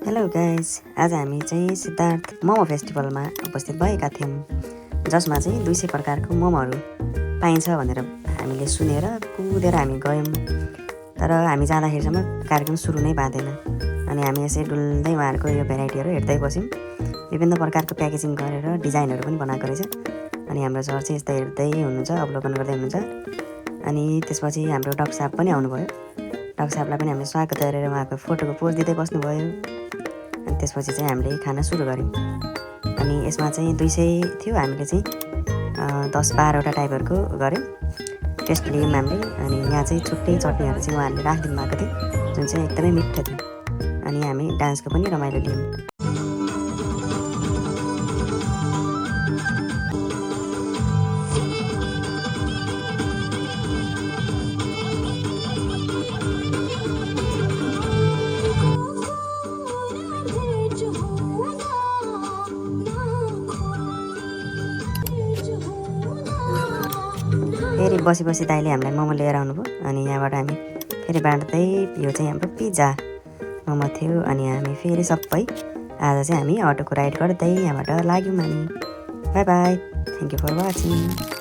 Hello guys, आज हामी चाहिँ सिद्धार्थ मोमो फेस्टिभलमा उपस्थित भएका थियौँ, जसमा चाहिँ 200 प्रकारको मोमोहरू पाइन्छ भनेर हामीले सुनेर कुदेर हामी गयौँ। तर हामी जाँदाखेरिसम्म कार्यक्रम सुरु नै पाँदैन। अनि हामी यसै डुल्दै उहाँहरूको यो भेराइटीहरू हेर्दै बस्यौँ। विभिन्न प्रकारको प्याकेजिङ गरेर डिजाइनहरू पनि बनाएको रहेछ। अनि हाम्रो सर चाहिँ यस्तै हेर्दै हुनुहुन्छ, अवलोकन गर्दै हुनुहुन्छ। अनि त्यसपछि हाम्रो डक्टर साहब पनि आउनुभयो। डक्टर साहबलाई पनि हामीले स्वागत गरेर उहाँको फोटोको पोज दिँदै बस्नुभयो। अनि त्यसपछि चाहिँ हामीले खाना सुरु गऱ्यौँ। अनि यसमा चाहिँ 200 थियो, हामीले चाहिँ 10-12वटा टाइपहरूको गऱ्यौँ, टेस्ट लियौँ हामीले। अनि यहाँ चाहिँ छुट्टै चटनीहरू चाहिँ उहाँहरूले राखिदिनु भएको थियो, जुन चाहिँ एकदमै मिठो थियो। अनि हामी डान्सको पनि रमाइलो लियौँ। फेरि बसी दाइले हामीलाई मोमो लिएर आउनुभयो। अनि यहाँबाट हामी फेरि बाँड्दै, यो चाहिँ हाम्रो पिज्जा मोमो थियो। अनि हामी फेरि सबै आज चाहिँ हामी अटोको राइड गर्दै यहाँबाट लाग्यौँ हामी। Bye bye, thank you for watching.